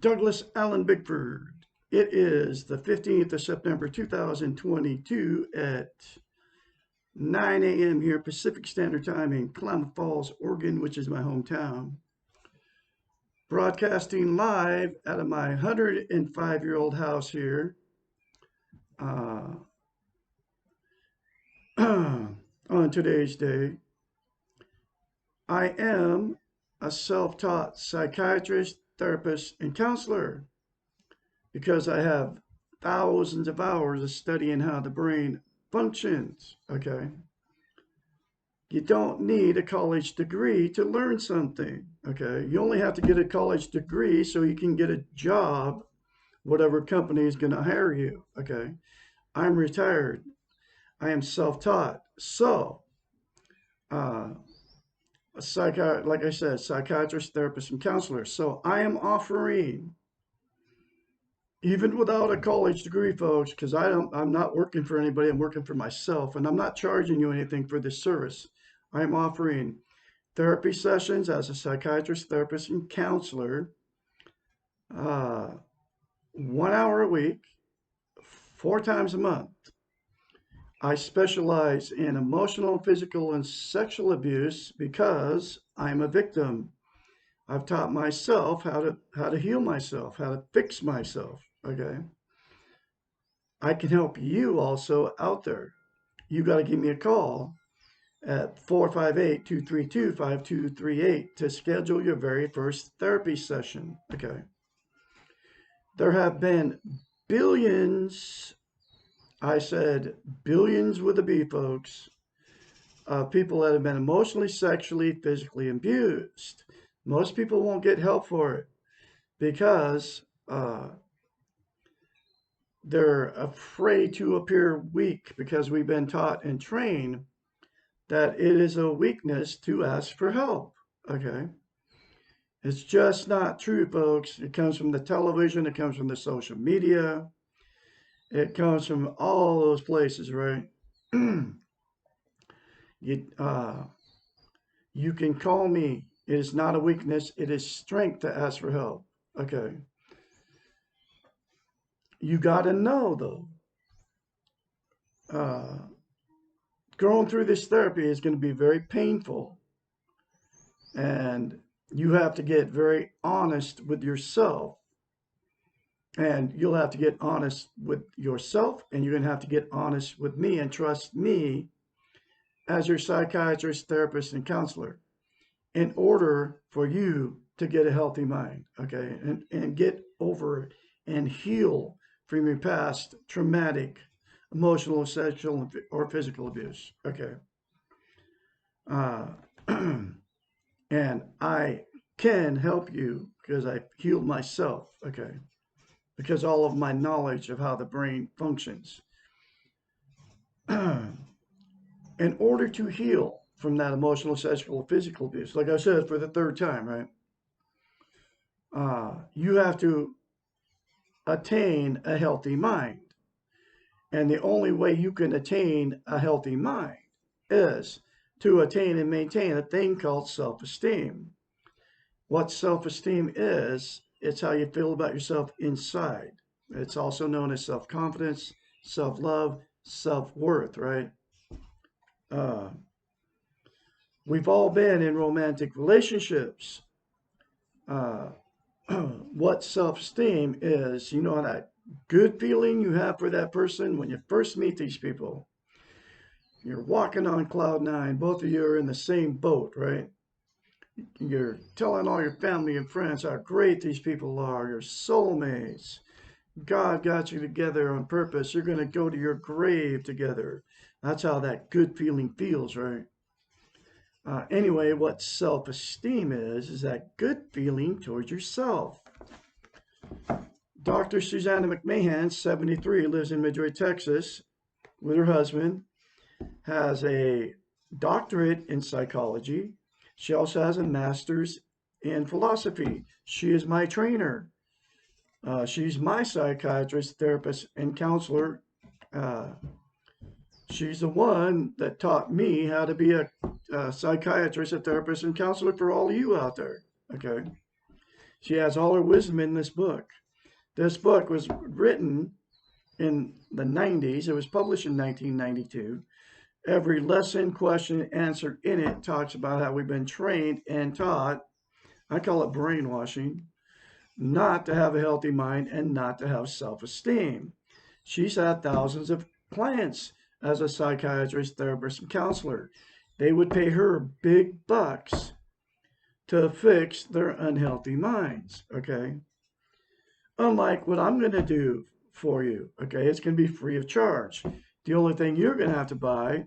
Douglas Allen Bickford. It is the 15th of September 2022 at 9 a.m. here Pacific Standard Time in Klamath Falls, Oregon, which is my hometown. Broadcasting live out of my 105-year-old house here uh, on today's day. I am a self-taught psychiatrist, therapist, and counselor because I have thousands of hours of studying how the brain functions, okay? You don't need a college degree to learn something, okay? You only have to get a college degree so you can get a job, whatever company is going to hire you, okay? I'm retired. I am self-taught. So, uh, like I said, psychiatrist, therapist, and counselor. So I am offering, even without a college degree, folks, because I'm not working for anybody, I'm working for myself, and I'm not charging you anything for this service. I'm offering therapy sessions as a psychiatrist, therapist, and counselor, 1 hour a week, 4 times a month. I specialize in emotional, physical, and sexual abuse because I'm a victim. I've taught myself how to heal myself, how to fix myself. Okay. I can help you also out there. You got to give me a call at 458-232-5238 to schedule your very first therapy session. Okay. There have been billions, I said billions with a B, folks, of people that have been emotionally, sexually, physically abused. Most people won't get help for it because they're afraid to appear weak because we've been taught and trained that it is a weakness to ask for help. Okay. It's just not true, folks. It comes from the television, it comes from the social media, it comes from all those places, right? you, uh, you can call me. It is not a weakness, it is strength to ask for help. Okay. You got to know, though, going through this therapy is going to be very painful. And you have to get very honest with yourself. And you'll have to get honest with yourself, and you're going to have to get honest with me and trust me as your psychiatrist, therapist, and counselor in order for you to get a healthy mind, okay? And get over and heal from your past traumatic, emotional, sexual, or physical abuse, okay? Uh, and I can help you because I've healed myself, okay? Because all of my knowledge of how the brain functions. In order to heal from that emotional, sexual, physical abuse, like I said for the third time, right? You have to attain a healthy mind. And the only way you can attain a healthy mind is to attain and maintain a thing called self-esteem. What self-esteem is, it's how you feel about yourself inside. It's also known as self-confidence, self-love, self-worth, right? Uh, we've all been in romantic relationships. Uh, what self-esteem is, you know, that good feeling you have for that person when you first meet these people. You're walking on cloud nine, both of you are in the same boat, right? You're telling all your family and friends how great these people are, your soulmates. God got you together on purpose. You're going to go to your grave together. That's how that good feeling feels, right? Anyway, what self-esteem is that good feeling towards yourself. Dr. Susanna McMahon, 73, lives in Midway, Texas, with her husband, has a doctorate in psychology. She also has a master's in philosophy. She is my trainer. She's my psychiatrist, therapist, and counselor. She's the one that taught me how to be a psychiatrist, a therapist, and counselor for all of you out there. Okay. She has all her wisdom in this book. This book was written in the 90s. It was published in 1992. Every lesson, question, answer in it talks about how we've been trained and taught, I call it brainwashing, not to have a healthy mind and not to have self-esteem. She's had thousands of clients as a psychiatrist, therapist, and counselor. They would pay her big bucks to fix their unhealthy minds, okay? Unlike what I'm going to do for you, okay? It's going to be free of charge. The only thing you're going to have to buy,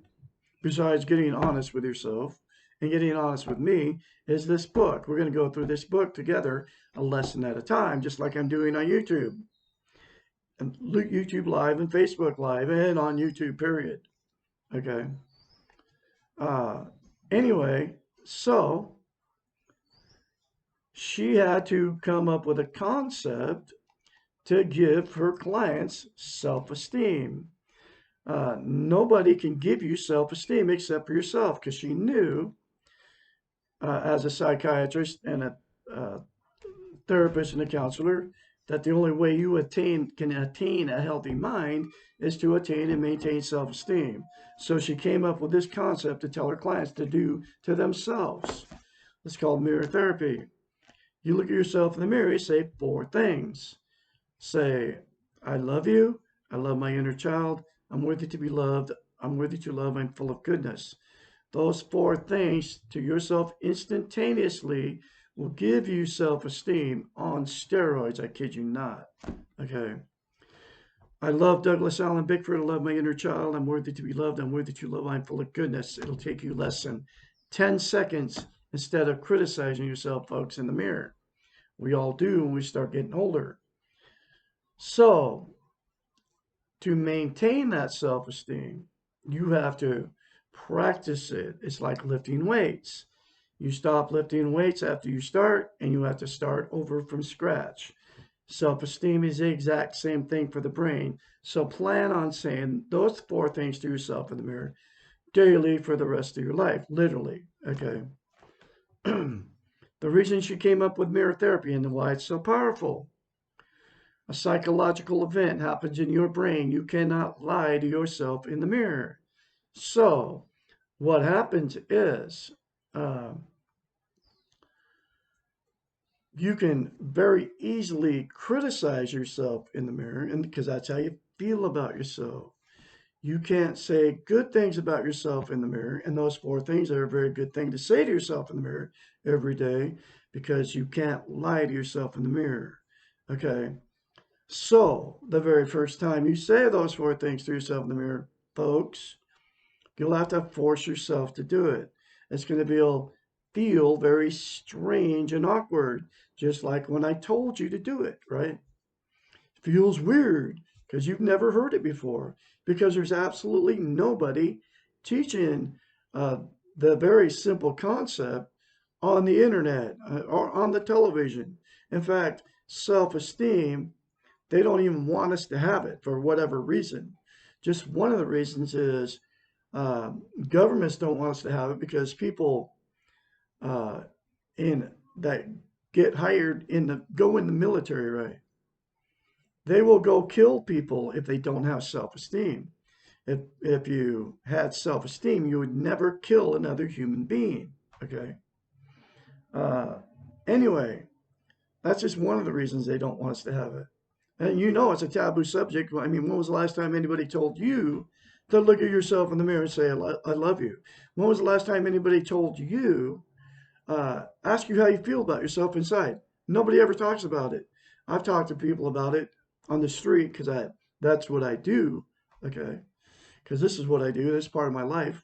besides getting honest with yourself and getting honest with me, is this book. We're going to go through this book together, a lesson at a time, just like I'm doing on YouTube. And YouTube Live and Facebook Live and on YouTube, period. Okay. Uh, anyway, so she had to come up with a concept to give her clients self-esteem. Nobody can give you self-esteem except for yourself, because she knew, as a psychiatrist and a therapist and a counselor, that the only way you can attain a healthy mind is to attain and maintain self-esteem. So she came up with this concept to tell her clients to do to themselves. It's called mirror therapy. You look at yourself in the mirror, you say 4 things. Say, I love you. I love my inner child. I'm worthy to be loved. I'm worthy to love. I'm full of goodness. Those 4 things to yourself instantaneously will give you self-esteem on steroids. I kid you not. Okay. I love Douglas Allen Bickford. I love my inner child. I'm worthy to be loved. I'm worthy to love. I'm full of goodness. It'll take you less than 10 seconds instead of criticizing yourself, folks, in the mirror. We all do when we start getting older. So, to maintain that self-esteem, you have to practice it. It's like lifting weights. You stop lifting weights after you start, and you have to start over from scratch. Self-esteem is the exact same thing for the brain. So plan on saying those 4 things to yourself in the mirror daily for the rest of your life, literally. Okay. The reason she came up with mirror therapy and why it's so powerful. A psychological event happens in your brain. You cannot lie to yourself in the mirror. So what happens is, you can very easily criticize yourself in the mirror, and because that's how you feel about yourself. You can't say good things about yourself in the mirror, and those 4 things are a very good thing to say to yourself in the mirror every day, because you can't lie to yourself in the mirror. Okay. So the very first time you say those 4 things to yourself in the mirror, folks, you'll have to force yourself to do it. It's going to feel very strange and awkward, just like when I told you to do it, right? It feels weird because you've never heard it before, because there's absolutely nobody teaching uh, the very simple concept on the internet or on the television. In fact, self-esteem, they don't even want us to have it for whatever reason. Just one of the reasons is uh, governments don't want us to have it because people uh, in that get hired go in the military, right? They will go kill people if they don't have self-esteem. If you had self-esteem, you would never kill another human being. Okay. Uh, anyway, that's just one of the reasons they don't want us to have it. And you know it's a taboo subject. I mean, when was the last time anybody told you to look at yourself in the mirror and say, I love you? When was the last time anybody told you, ask you how you feel about yourself inside? Nobody ever talks about it. I've talked to people about it on the street because that's what I do, okay? Because this is what I do. This is part of my life,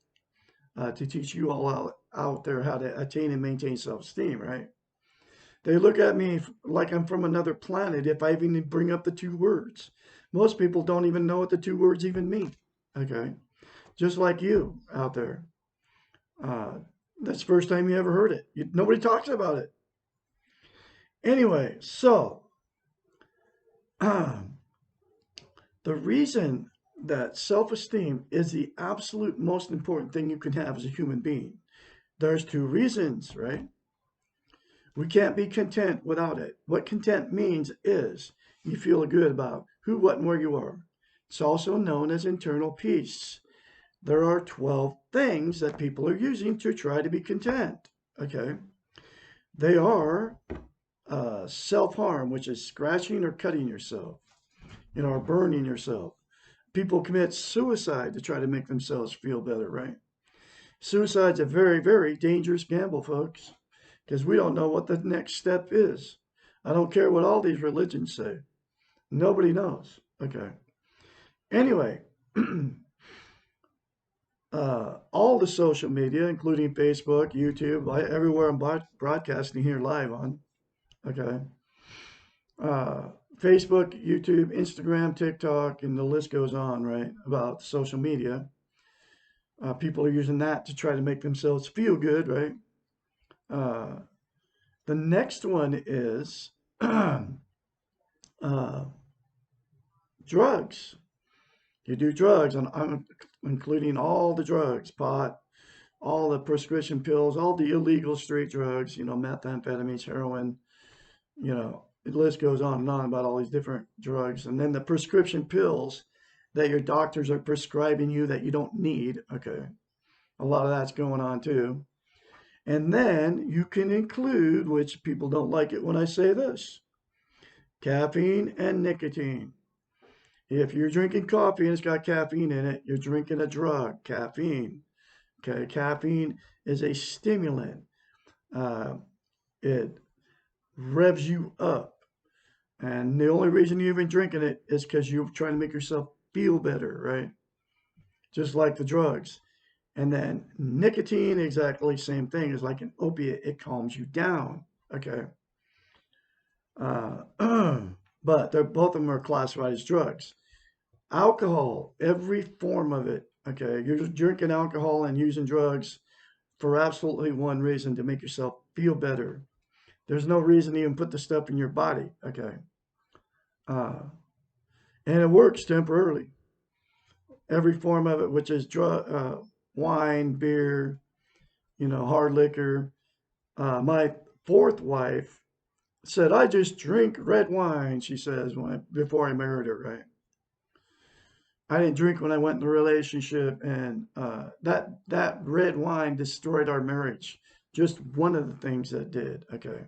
to teach you all out there how to attain and maintain self-esteem, right? They look at me like I'm from another planet if I even bring up the 2 words. Most people don't even know what the 2 words even mean. Okay. Just like you out there. That's the first time you ever heard it. Nobody talks about it. Anyway, so the reason that self-esteem is the absolute most important thing you can have as a human being. There's 2 reasons, right? We can't be content without it. What content means is you feel good about who, what, and where you are. It's also known as internal peace. There are 12 things that people are using to try to be content. Okay. They are self-harm, which is scratching or cutting yourself, or burning yourself. People commit suicide to try to make themselves feel better, right? Suicide's a very, very dangerous gamble, folks, because we don't know what the next step is. I don't care what all these religions say. Nobody knows. Okay. Anyway, all the social media, including Facebook, YouTube, everywhere I'm broadcasting here live on. Okay. Uh, Facebook, YouTube, Instagram, TikTok, and the list goes on, right? About social media. People are using that to try to make themselves feel good, right? Uh, the next one is uh, drugs. You do drugs, and I'm including all the drugs, pot, all the prescription pills, all the illegal street drugs, methamphetamines, heroin, the list goes on and on about all these different drugs. And then the prescription pills that your doctors are prescribing you that you don't need. Okay. A lot of that's going on too. And then you can include, which people don't like it when I say this, caffeine and nicotine. If you're drinking coffee and it's got caffeine in it, you're drinking a drug, caffeine. Okay, caffeine is a stimulant. It revs you up. And the only reason you're even drinking it is because you're trying to make yourself feel better, right? Just like the drugs. And then nicotine, exactly same thing. Is like an opiate. It calms you down. Okay. Uh, but both of them are classified as drugs. Alcohol, every form of it. Okay. You're just drinking alcohol and using drugs for absolutely one reason, to make yourself feel better. There's no reason to even put the stuff in your body. Okay. Uh, and it works temporarily. Every form of it, which is wine, beer, hard liquor. My fourth wife said, "I just drink red wine," she says, before I married her, right? I didn't drink when I went in the relationship, and that red wine destroyed our marriage. Just one of the things that did. Okay.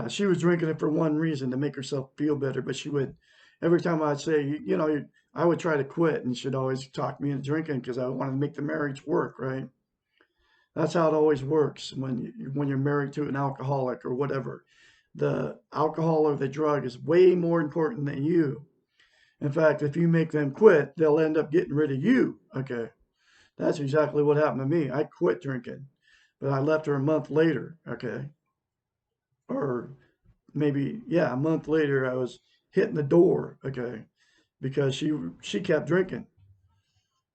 She was drinking it for one reason, to make herself feel better, but she would, every time I'd say, I would try to quit, and she'd always talk me into drinking because I wanted to make the marriage work, right? That's how it always works when you're married to an alcoholic or whatever. The alcohol or the drug is way more important than you. In fact, if you make them quit, they'll end up getting rid of you. Okay. That's exactly what happened to me. I quit drinking, but I left her a month later. Okay. Or maybe, yeah, a month later, I was hitting the door. Okay. Because she kept drinking.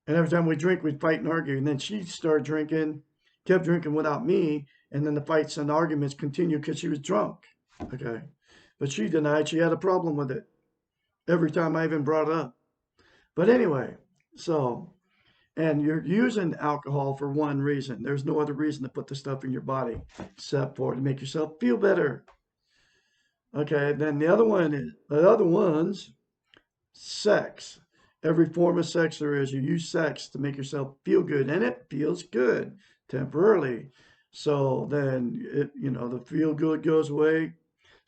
And every time we drink, we'd fight and argue. And then she started drinking, kept drinking without me. And then the fights and arguments continued because she was drunk. Okay. But she denied she had a problem with it every time I even brought it up. But anyway, so, and you're using alcohol for one reason. There's no other reason to put the stuff in your body except for to make yourself feel better. Okay. Then the other one's sex. Every form of sex there is, you use sex to make yourself feel good, and it feels good temporarily. So then the feel good goes away,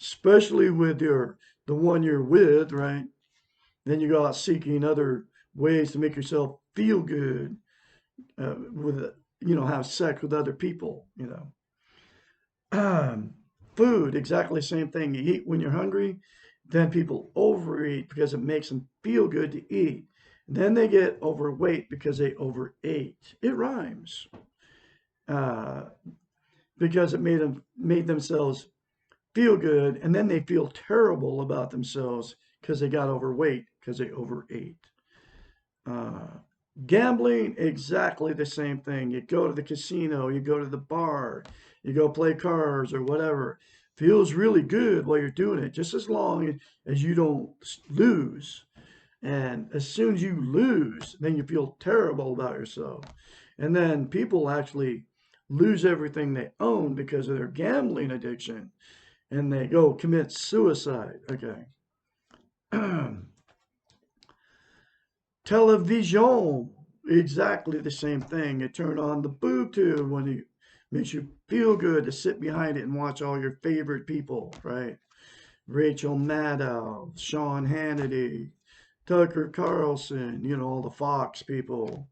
especially with the one you're with, right? Then you go out seeking other ways to make yourself feel good, with have sex with other people. Um, Food, exactly the same thing. You eat when you're hungry, then people overeat because it makes them feel good to eat. Then they get overweight because they overate. It rhymes. Uh, because it made themselves feel good, and then they feel terrible about themselves because they got overweight because they overate. Uh, Gambling, exactly the same thing. You go to the casino, you go to the bar, you go play cards or whatever. Feels really good while you're doing it, just as long as you don't lose. And as soon as you lose, then you feel terrible about yourself. And then people actually lose everything they own because of their gambling addiction, and they go commit suicide. Okay. Television, exactly the same thing. You turn on the boob tube when it makes you feel good to sit behind it and watch all your favorite people, right? Rachel Maddow, Sean Hannity, Tucker Carlson, all the Fox people.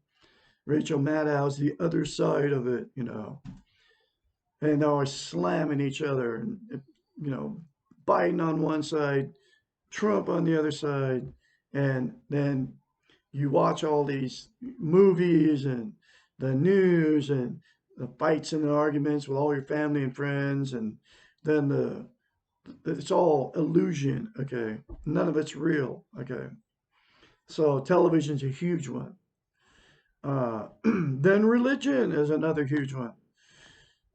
Rachel Maddow's the other side of it, and they're always slamming each other, and Biden on one side, Trump on the other side, and then you watch all these movies and the news and the fights and the arguments with all your family and friends, and then it's all illusion. Okay, none of it's real. Okay, so television's a huge one. Then religion is another huge one.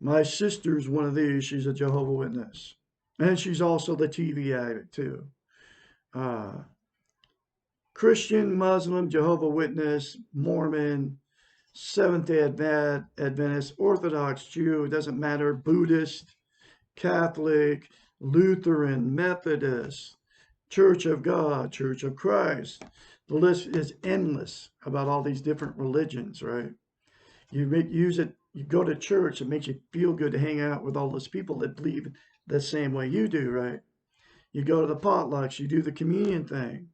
My sister's one of these. She's a Jehovah Witness, and she's also the TV addict too. Uh, Christian, Muslim, Jehovah Witness, Mormon, Seventh Day Adventist, Orthodox Jew, it doesn't matter, Buddhist, Catholic, Lutheran, Methodist, Church of God, Church of Christ. The list is endless about all these different religions, right? Use it, you go to church, it makes you feel good to hang out with all those people that believe the same way you do, right? You go to the potlucks, you do the communion thing.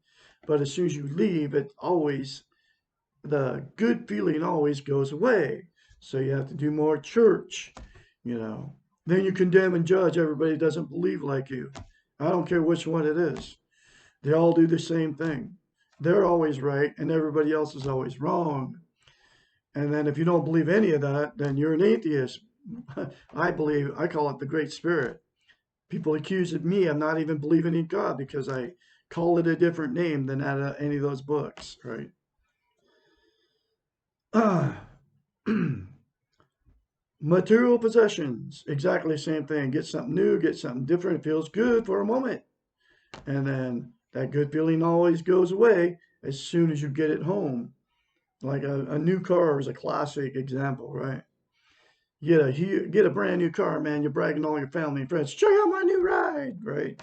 But as soon as you leave, the good feeling always goes away. So you have to do more church, you know. Then you condemn and judge everybody who doesn't believe like you. I don't care which one it is. They all do the same thing. They're always right and everybody else is always wrong. And then if you don't believe any of that, then you're an atheist. I call it the Great Spirit. People accuse of me of not even believing in God because I call it a different name than any of those books, right? Material possessions, exactly the same thing. Get something new, get something different. It feels good for a moment. And then that good feeling always goes away as soon as you get it home. Like a new car is a classic example, right? Get a brand new car, man. You're bragging to all your family and friends. Check out my new ride, right?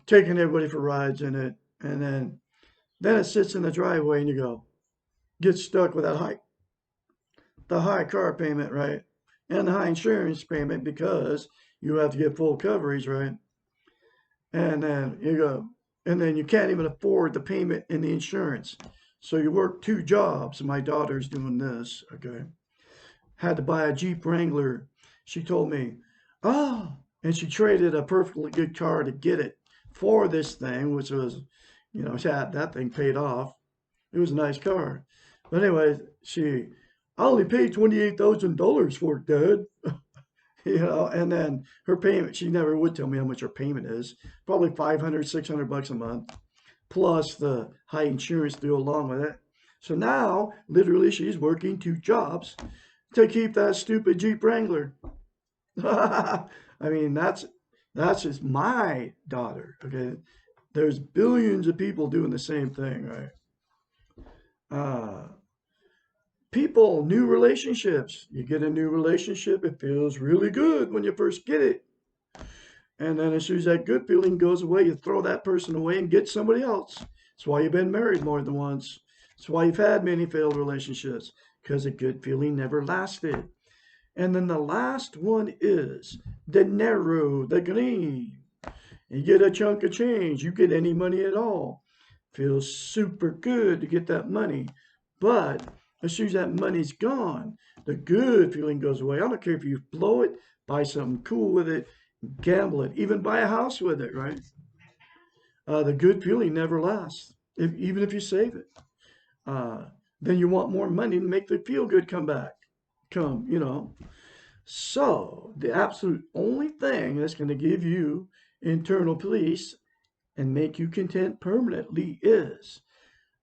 Taking everybody for rides in it. And then it sits in the driveway and you go, get stuck with the high car payment, right? And the high insurance payment because you have to get full coverage, right? And then you can't even afford the payment and the insurance. So you work two jobs. My daughter's doing this, okay? Had to buy a Jeep Wrangler. She told me, oh, and she traded a perfectly good car to get it for this thing, which was, that thing paid off. It was a nice car. But anyway, I only paid $28,000 for it, Dad. And then her payment, she never would tell me how much her payment is. Probably 500, 600 bucks a month, plus the high insurance to go along with it. So now, literally, she's working two jobs to keep that stupid Jeep Wrangler. I mean, that's just my daughter. Okay, there's billions of people doing the same thing, right? Uh, People, new relationships. You get a new relationship, it feels really good when you first get it. And then as soon as that good feeling goes away, you throw that person away and get somebody else. That's why you've been married more than once. That's why you've had many failed relationships, because a good feeling never lasted. And then the last one is dinero, the green. You get a chunk of change, you get any money at all. Feels super good to get that money. But as soon as that money's gone, the good feeling goes away. I don't care if you blow it, buy something cool with it, gamble it, even buy a house with it, right? The good feeling never lasts, even if you save it. Uh, then you want more money to make the feel good come. So the absolute only thing that's going to give you internal peace and make you content permanently is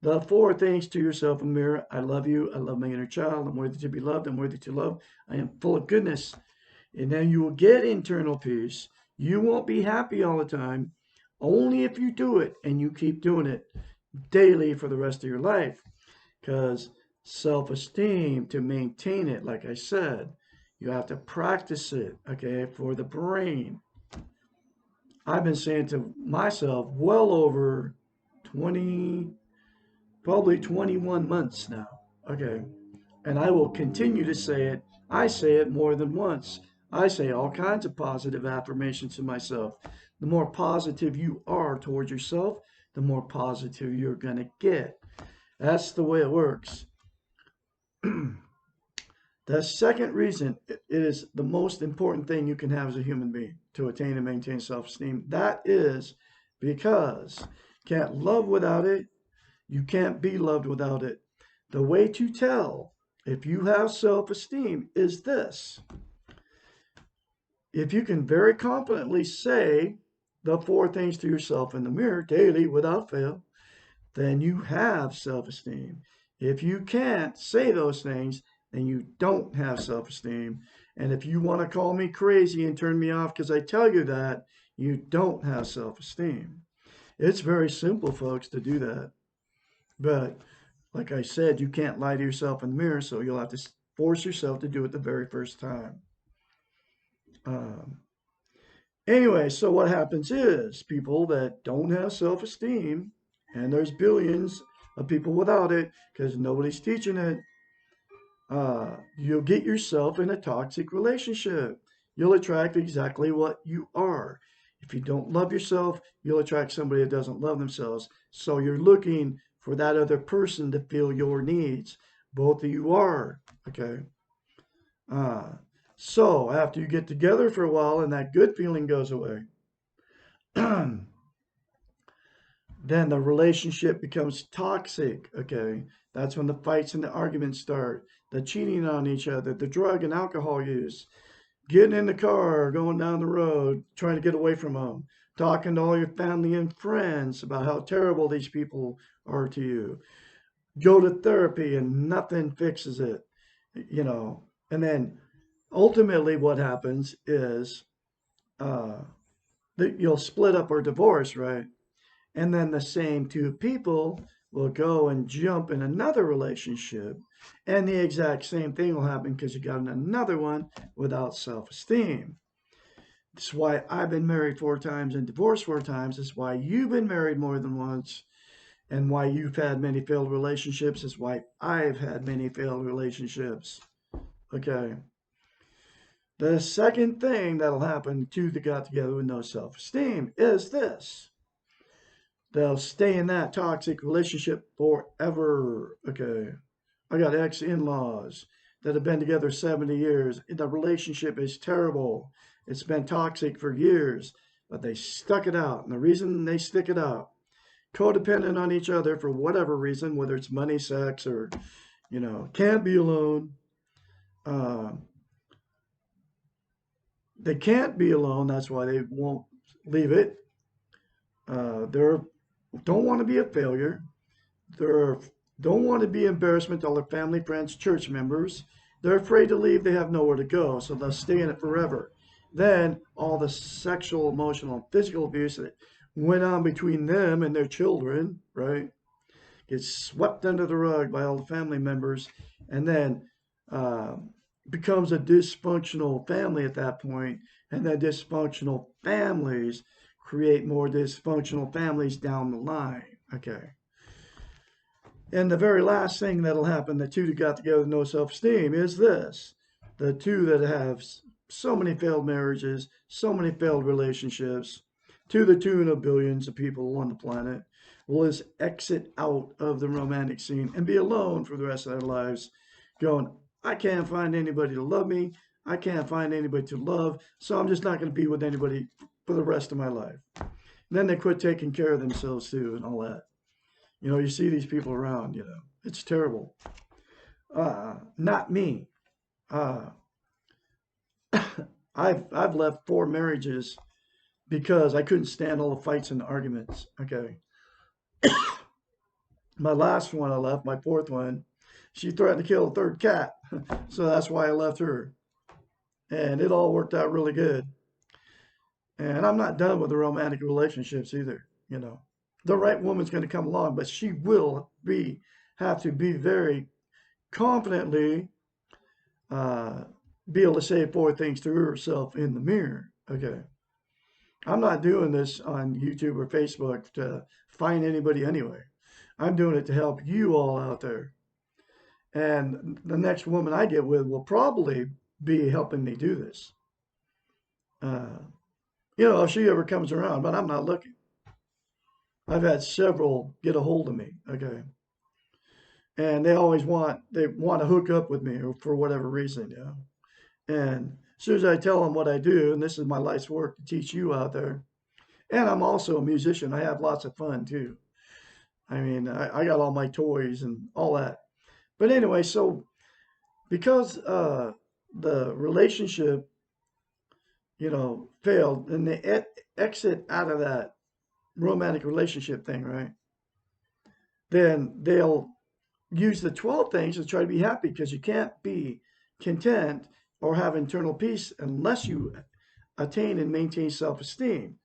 the four things to yourself in the mirror. I love you. I love my inner child. I'm worthy to be loved. I'm worthy to love. I am full of goodness. And then you will get internal peace. You won't be happy all the time, only if you do it and you keep doing it daily for the rest of your life. Because self-esteem, to maintain it, like I said, You have to practice it, okay, for the brain. I've been saying to myself well over 20, probably 21 months now, okay, and I will continue to say it. I say it more than once. I say all kinds of positive affirmations to myself. The more positive you are towards yourself, the more positive you're going to get. That's the way it works. The second reason it is the most important thing you can have as a human being to attain and maintain self-esteem. That is because you can't love without it. You can't be loved without it. The way to tell if you have self-esteem is this. If you can very confidently say the four things to yourself in the mirror daily without fail, then you have self-esteem. If you can't say those things, then you don't have self-esteem. And if you want to call me crazy and turn me off because I tell you that, you don't have self-esteem. It's very simple, folks, to do that. But like I said, you can't lie to yourself in the mirror, so you'll have to force yourself to do it the very first time. Um, Anyway, so what happens is people that don't have self esteem, and there's billions of people without it because nobody's teaching it, you'll get yourself in a toxic relationship. You'll attract exactly what you are. If you don't love yourself, you'll attract somebody that doesn't love themselves. So you're looking for that other person to fill your needs. Both of you are, okay? Uh, so after you get together for a while and that good feeling goes away, then the relationship becomes toxic. Okay. That's when the fights and the arguments start, the cheating on each other, the drug and alcohol use, getting in the car, going down the road, trying to get away from them, talking to all your family and friends about how terrible these people are to you. Go to therapy and nothing fixes it, you know. And then ultimately, what happens is uh, that you'll split up or divorce, right? And then the same two people will go and jump in another relationship. And the exact same thing will happen because you got another one without self esteem. That's why I've been married 4 times and divorced 4 times. That's why you've been married more than once. And why you've had many failed relationships is why I've had many failed relationships. Okay. The second thing that'll happen to the got together with no self esteem is this: they'll stay in that toxic relationship forever. Okay. I got ex in laws that have been together 70 years. The relationship is terrible. It's been toxic for years, but they stuck it out. And the reason they stick it out, codependent on each other for whatever reason, whether it's money, sex, or, can't be alone. Uh, they can't be alone. That's why they won't leave it. They don't want to be a failure. They don't want to be embarrassment to all their family, friends, church members. They're afraid to leave. They have nowhere to go, so they'll stay in it forever. Then all the sexual, emotional, and physical abuse that went on between them and their children, right, gets swept under the rug by all the family members, and then uh, becomes a dysfunctional family at that point. And then dysfunctional families create more dysfunctional families down the line. Okay. And the very last thing that'll happen, the two that got together with no self esteem, is this: the two that have so many failed marriages, so many failed relationships, to the tune of billions of people on the planet, will just exit out of the romantic scene and be alone for the rest of their lives, going, I can't find anybody to love me. I can't find anybody to love. So I'm just not going to be with anybody for the rest of my life. And then they quit taking care of themselves too and all that. You see these people around, it's terrible. Not me. Uh, I've left 4 marriages because I couldn't stand all the fights and arguments. Okay. My last one I left, my fourth one, she threatened to kill a third cat. So that's why I left her. And it all worked out really good. And I'm not done with the romantic relationships either. The right woman's going to come along, but she will have to be very confidently uh, be able to say 4 things to herself in the mirror. Okay. I'm not doing this on YouTube or Facebook to find anybody anyway. I'm doing it to help you all out there. And the next woman I get with will probably be helping me do this. Uh, if she ever comes around, but I'm not looking. I've had several get a hold of me, okay, and they want to hook up with me for whatever reason, And as soon as I tell them what I do, and this is my life's work to teach you out there, and I'm also a musician. I have lots of fun too. I mean, I got all my toys and all that. But anyway, so because the relationship, failed, and they exit out of that romantic relationship thing, right? Then they'll use the 12 things to try to be happy because you can't be content or have internal peace unless you attain and maintain self esteem.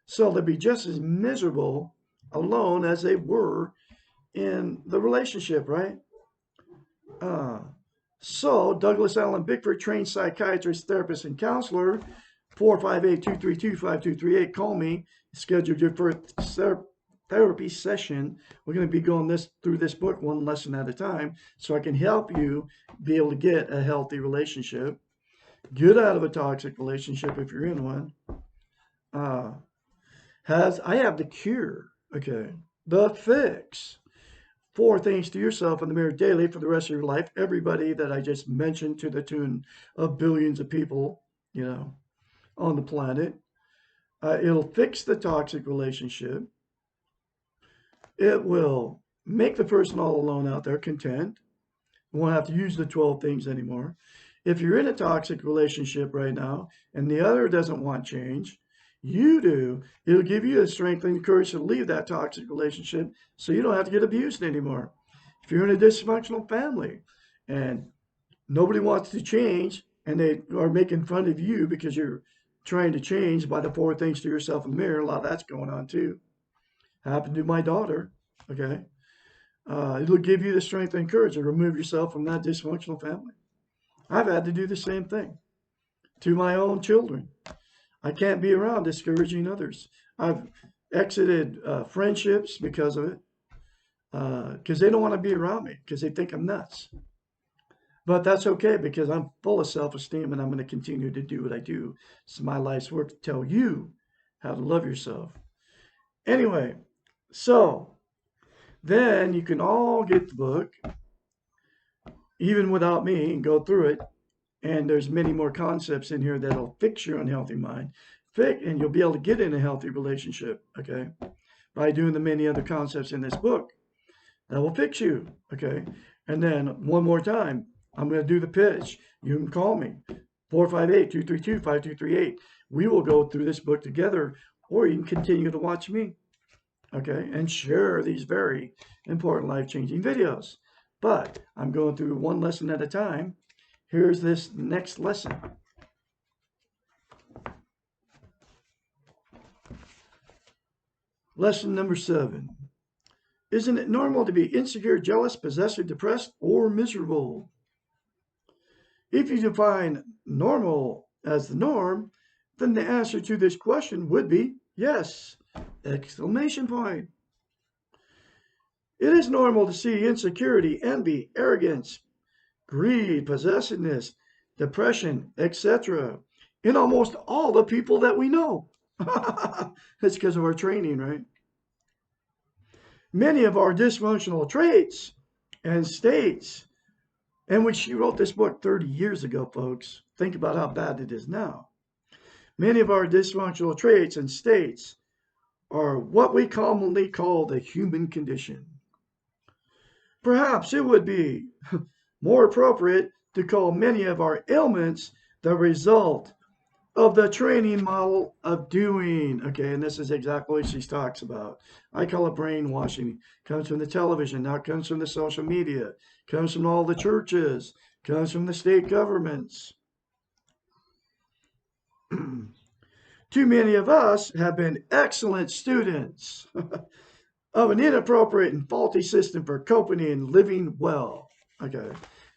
So they'll be just as miserable alone as they were in the relationship, right? Uh, so Douglas Allen Bickford, trained psychiatrist, therapist, and counselor, 458-232-5238. Call me. Schedule your first therapy session. We're going to be going through this book one lesson at a time, so I can help you be able to get a healthy relationship, get out of a toxic relationship if you're in one. I have the cure, okay, the fix. 4 things to yourself in the mirror daily for the rest of your life. Everybody that I just mentioned, to the tune of billions of people, on the planet. It'll fix the toxic relationship. It will make the person all alone out there content. You won't have to use the 12 things anymore. If you're in a toxic relationship right now and the other doesn't want change, you do. It'll give you the strength and the courage to leave that toxic relationship so you don't have to get abused anymore. If you're in a dysfunctional family and nobody wants to change and they are making fun of you because you're trying to change by the 4 things to yourself in the mirror, a lot of that's going on too. Happened to my daughter, okay? It'll give you the strength and courage to remove yourself from that dysfunctional family. I've had to do the same thing to my own children. I can't be around discouraging others. I've exited friendships because of it, because they don't want to be around me because they think I'm nuts. But that's okay because I'm full of self-esteem and I'm going to continue to do what I do. It's my life's work to tell you how to love yourself. Anyway, so then you can all get the book, even without me, and go through it. And there's many more concepts in here that'll fix your unhealthy mind. And you'll be able to get in a healthy relationship, okay, by doing the many other concepts in this book. That will fix you, okay? And then one more time, I'm going to do the pitch. You can call me, 458-232-5238. We will go through this book together, or you can continue to watch me, okay, and share these very important life-changing videos. But I'm going through one lesson at a time. Here's this next lesson. Lesson number 7. Isn't it normal to be insecure, jealous, possessive, depressed, or miserable? If you define normal as the norm, then the answer to this question would be yes! Exclamation point. It is normal to see insecurity, envy, arrogance, greed, possessiveness, depression, etc. in almost all the people that we know. That's because of our training, right? Many of our dysfunctional traits and states, and when she wrote this book 30 years ago, folks, think about how bad it is now. Many of our dysfunctional traits and states are what we commonly call the human condition. Perhaps it would be more appropriate to call many of our ailments the result of the training model of doing. Okay, and this is exactly what she talks about. I call it brainwashing. It comes from the television, now it comes from the social media, it comes from all the churches, it comes from the state governments. Too many of us have been excellent students of an inappropriate and faulty system for coping and living well. Okay,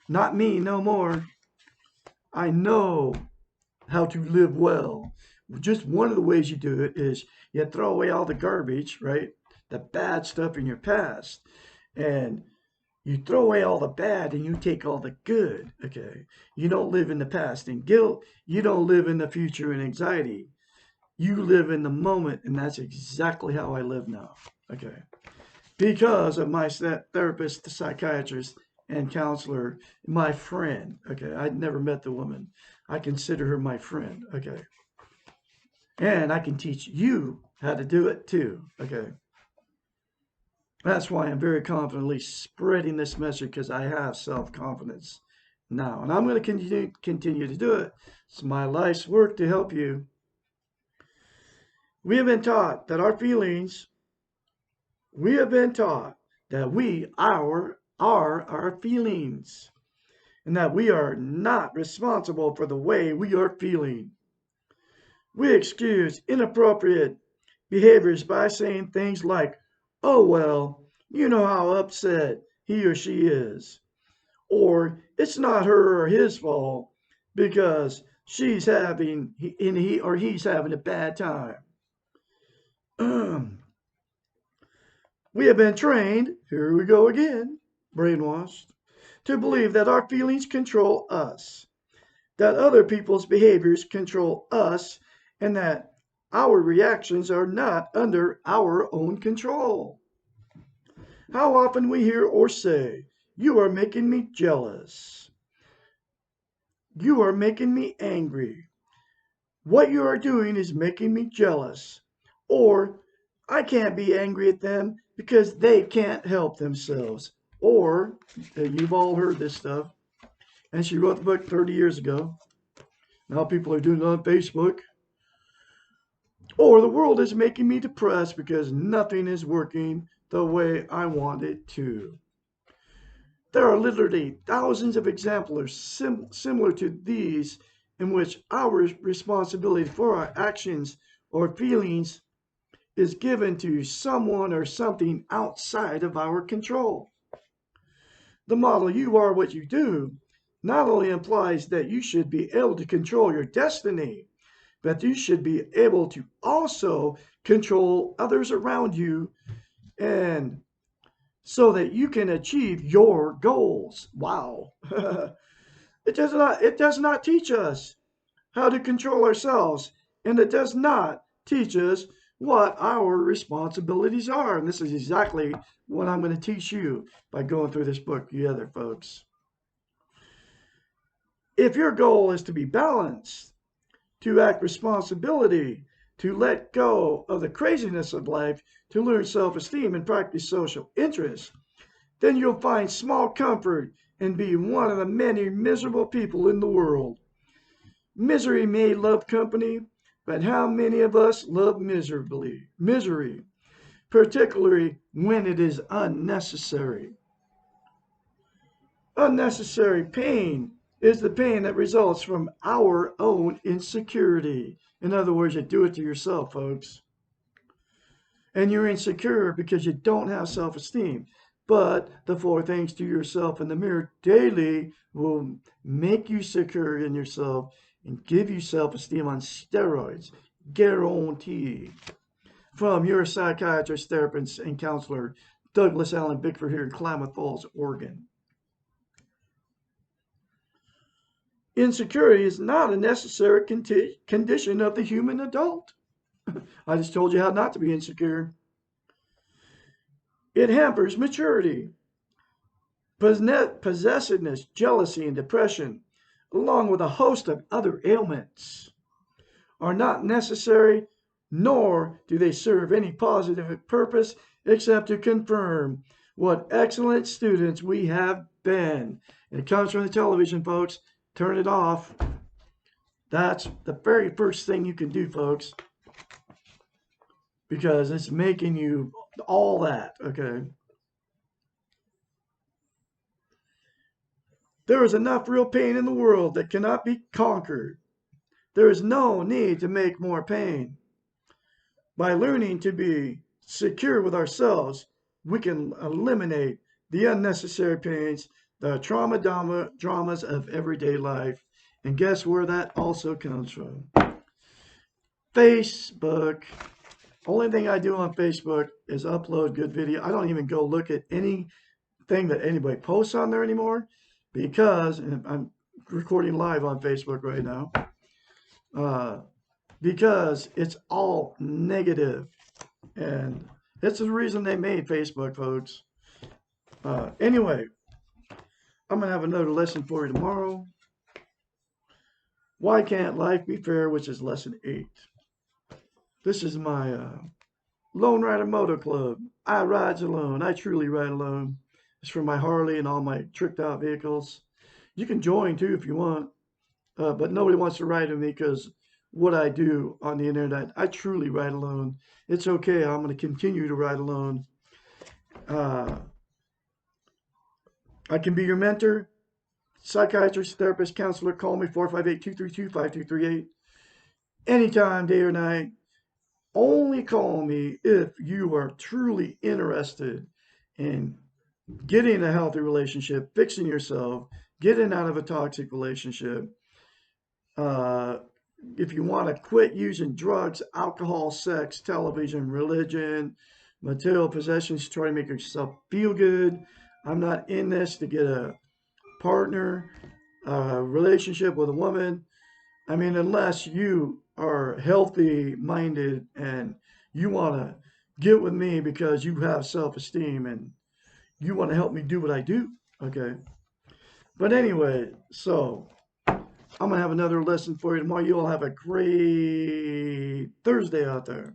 not me no more. I know how to live well. Just one of the ways you do it is you throw away all the garbage, right? The bad stuff in your past. And you throw away all the bad and you take all the good, okay? You don't live in the past in guilt. You don't live in the future in anxiety. You live in the moment, and that's exactly how I live now, okay? Because of my therapist, the psychiatrist, and counselor, my friend, okay? I'd never met the woman. I consider her my friend, okay? And I can teach you how to do it too, okay? That's why I'm very confidently spreading this message because I have self-confidence now. And I'm going to continue to do it. It's my life's work to help you. We have been taught that we have been taught that we are our feelings and that we are not responsible for the way we are feeling. We excuse inappropriate behaviors by saying things like, oh, well, you know how upset he or she is. Or it's not her or his fault because he's having a bad time. We have been trained, here we go again, brainwashed, to believe that our feelings control us, that other people's behaviors control us, and that our reactions are not under our own control. How often we hear or say, you are making me jealous. You are making me angry. What you are doing is making me jealous. Or, I can't be angry at them because they can't help themselves. Or, you've all heard this stuff. And she wrote the book 30 years ago. Now people are doing it on Facebook. Or, the world is making me depressed because nothing is working the way I want it to. There are literally thousands of examples similar to these in which our responsibility for our actions or feelings is given to someone or something outside of our control. The model you are what you do not only implies that you should be able to control your destiny, but you should be able to also control others around you and so that you can achieve your goals. Wow. It does not teach us how to control ourselves, and it does not teach us what our responsibilities are. And this is exactly what I'm going to teach you by going through this book together, folks. If your goal is to be balanced, to act responsibility, to let go of the craziness of life, to learn self-esteem and practice social interest, then you'll find small comfort in being one of the many miserable people in the world. Misery may love company, but how many of us love misery, particularly when it is unnecessary? Unnecessary pain is the pain that results from our own insecurity. In other words, you do it to yourself, folks. And you're insecure because you don't have self-esteem. But the 4 things to yourself in the mirror daily will make you secure in yourself and give you self-esteem on steroids. Guarantee. From your psychiatrist, therapist, and counselor, Douglas Allen Bickford here in Klamath Falls, Oregon. Insecurity is not a necessary condition of the human adult. I just told you how not to be insecure. It hampers maturity. Possessiveness, jealousy, and depression, along with a host of other ailments, are not necessary, nor do they serve any positive purpose except to confirm what excellent students we have been. And it comes from the television, folks. Turn it off. That's the very first thing you can do, folks, because it's making you all that, okay? There is enough real pain in the world that cannot be conquered. There is no need to make more pain. By learning to be secure with ourselves, we can eliminate the unnecessary pains, the dramas of everyday life, And guess where that also comes from? Facebook. Only thing I do on Facebook is upload good video. I don't even go look at anything that anybody posts on there anymore because, and I'm recording live on Facebook right now, because it's all negative. And that's the reason they made Facebook, folks. Anyway, I'm going to have another lesson for you tomorrow. Why can't life be fair, which is lesson 8. This is my Lone Rider Moto Club. I rides alone. I truly ride alone. It's for my Harley and all my tricked out vehicles. You can join too if you want, but nobody wants to ride with me because what I do on the internet, I truly ride alone. It's okay. I'm going to continue to ride alone. I can be your mentor, psychiatrist, therapist, counselor. Call me 458-232-5238. Anytime, day or night. Only call me if you are truly interested in getting a healthy relationship, fixing yourself, getting out of a toxic relationship. If you want to quit using drugs, alcohol, sex, television, religion, material possessions, try to make yourself feel good. I'm not in this to get a partner, a relationship with a woman. I mean, unless you are healthy minded and you want to get with me because you have self esteem and you want to help me do what I do. Okay. But anyway, so I'm going to have another lesson for you tomorrow. You'll have a great Thursday out there.